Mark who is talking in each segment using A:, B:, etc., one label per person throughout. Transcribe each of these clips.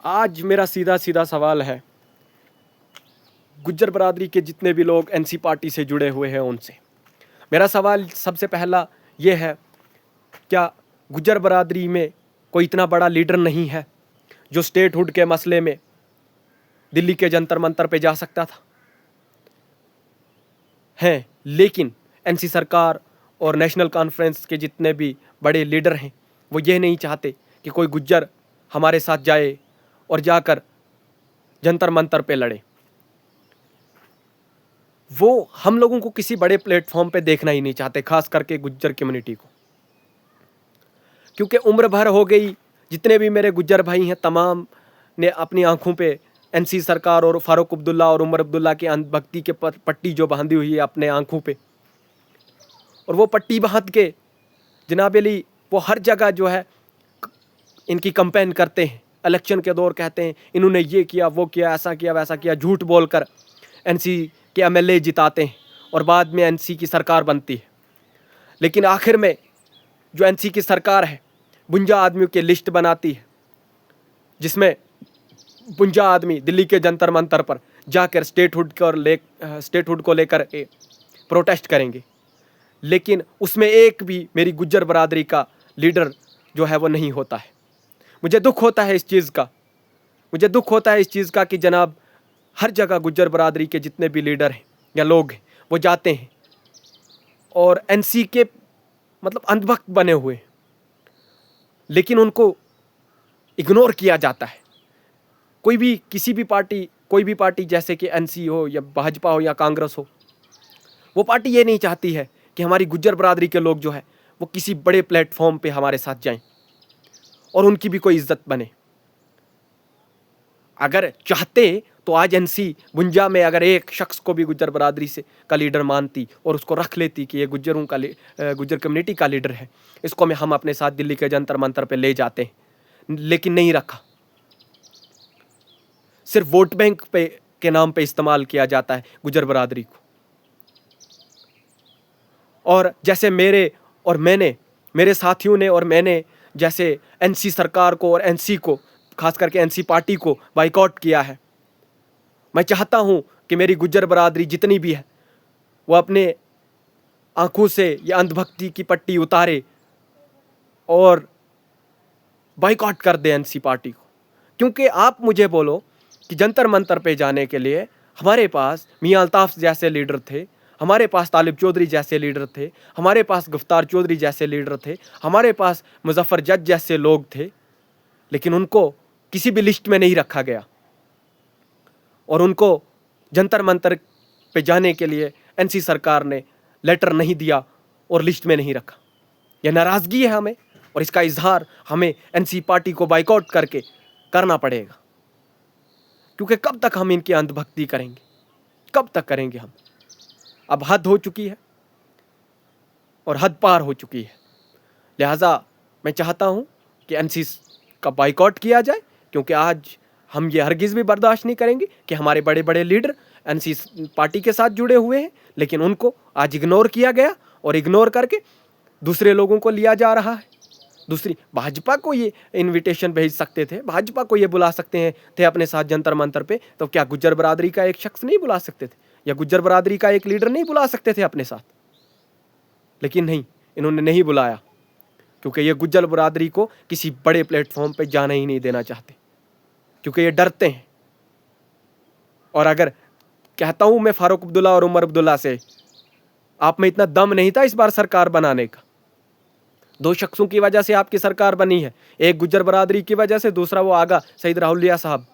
A: आज मेरा सीधा सीधा सवाल है गुज्जर बरादरी के जितने भी लोग एनसी पार्टी से जुड़े हुए हैं उनसे। मेरा सवाल सबसे पहला ये है, क्या गुज्जर बरादरी में कोई इतना बड़ा लीडर नहीं है जो स्टेटहुड के मसले में दिल्ली के जंतर मंतर पे जा सकता था? हैं, लेकिन एनसी सरकार और नेशनल कॉन्फ्रेंस के जितने भी बड़े लीडर हैं वो ये नहीं चाहते कि कोई गुज्जर हमारे साथ जाए और जाकर जंतर मंतर पे लड़े। वो हम लोगों को किसी बड़े प्लेटफॉर्म पे देखना ही नहीं चाहते, खास करके गुज्जर कम्युनिटी को, क्योंकि उम्र भर हो गई जितने भी मेरे गुज्जर भाई हैं तमाम ने अपनी आंखों पे एनसी सरकार और फारूक अब्दुल्ला और उमर अब्दुल्ला की अंधभक्ति के पट्टी जो बांधी हुई है अपने आंखों पे, और वो पट्टी बांध के जनाब अली वो हर जगह जो है इनकी कंपेन करते हैं। इलेक्शन के दौर कहते हैं इन्होंने ये किया, वो किया, ऐसा किया, वैसा किया, झूठ बोलकर एनसी के एमएलए जिताते हैं और बाद में एनसी की सरकार बनती है। लेकिन आखिर में जो एनसी की सरकार है 52 आदमियों की लिस्ट बनाती है, जिसमें 52 आदमी दिल्ली के जंतर मंतर पर जाकर स्टेटहुड को लेकर प्रोटेस्ट करेंगे। लेकिन उसमें एक भी मेरी गुज्जर बरादरी का लीडर जो है वो नहीं होता है। मुझे दुख होता है इस चीज़ का कि जनाब हर जगह गुज्जर बरादरी के जितने भी लीडर हैं या लोग हैं वो जाते हैं और एनसी के मतलब अंधभक्त बने हुए हैं, लेकिन उनको इग्नोर किया जाता है। कोई भी पार्टी जैसे कि एनसी हो या भाजपा हो या कांग्रेस हो, वो पार्टी ये नहीं चाहती है कि हमारी गुज्जर बरादरी के लोग जो है वो किसी बड़े प्लेटफॉर्म पे हमारे साथ जाएं और उनकी भी कोई इज्जत बने। अगर चाहते तो आज एनसी 52 में अगर एक शख्स को भी गुज्जर बरादरी से का लीडर मानती और उसको रख लेती कि ये गुज्जर कम्युनिटी का लीडर है, इसको हम अपने साथ दिल्ली के जंतर मंतर पे ले जाते हैं, लेकिन नहीं रखा। सिर्फ वोट बैंक पे के नाम पे इस्तेमाल किया जाता है गुज्जर बरादरी को। और जैसे मेरे साथियों ने और मैंने जैसे एनसी सरकार को और एनसी को, खास करके एनसी पार्टी को बाइकआउट किया है, मैं चाहता हूं कि मेरी गुज्जर बरादरी जितनी भी है वो अपने आंखों से ये अंधभक्ति की पट्टी उतारे और बाइकआउट कर दे एनसी पार्टी को। क्योंकि आप मुझे बोलो कि जंतर मंतर पे जाने के लिए हमारे पास मियां अल्ताफ जैसे लीडर थे, हमारे पास तालिब चौधरी जैसे लीडर थे, हमारे पास गफ्तार चौधरी जैसे लीडर थे, हमारे पास मुजफ्फर जज जैसे लोग थे, लेकिन उनको किसी भी लिस्ट में नहीं रखा गया और उनको जंतर मंतर पे जाने के लिए एनसी सरकार ने लेटर नहीं दिया और लिस्ट में नहीं रखा। यह नाराज़गी है हमें, और इसका इजहार हमें एनसी पार्टी को बाइकआउट करके करना पड़ेगा। क्योंकि कब तक हम इनकी अंधभक्ति करेंगे, कब तक करेंगे हम? अब हद हो चुकी है और हद पार हो चुकी है। लिहाजा मैं चाहता हूं कि एनसी का बाइकआउट किया जाए, क्योंकि आज हम ये हरगिज़ भी बर्दाश्त नहीं करेंगे कि हमारे बड़े बड़े लीडर एनसी पार्टी के साथ जुड़े हुए हैं, लेकिन उनको आज इग्नोर किया गया और इग्नोर करके दूसरे लोगों को लिया जा रहा है। दूसरी भाजपा को ये इनविटेशन भेज सकते थे, भाजपा को ये बुला सकते थे अपने साथ जंतर मंतर पे, तो क्या गुज्जर बरादरी का एक शख्स नहीं बुला सकते थे या गुज्जर बरादरी का एक लीडर नहीं बुला सकते थे अपने साथ? लेकिन नहीं, इन्होंने नहीं बुलाया, क्योंकि ये गुज्जर बरादरी को किसी बड़े प्लेटफॉर्म पे जाना ही नहीं देना चाहते, क्योंकि ये डरते हैं। और अगर कहता हूं मैं फारूक अब्दुल्ला और उमर अब्दुल्ला से, आप में इतना दम नहीं था इस बार सरकार बनाने का। 2 शख्सों की वजह से आपकी सरकार बनी है, एक गुज्जर बरादरी की वजह से, दूसरा वो आगा सईद राहुलिया साहब,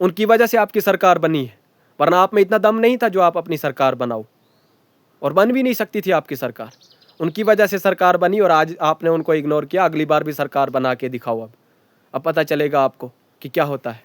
A: उनकी वजह से आपकी सरकार बनी है। वरना आप में इतना दम नहीं था जो आप अपनी सरकार बनाओ, और बन भी नहीं सकती थी आपकी सरकार। उनकी वजह से सरकार बनी और आज आपने उनको इग्नोर किया। अगली बार भी सरकार बना के दिखाओ। अब पता चलेगा आपको कि क्या होता है।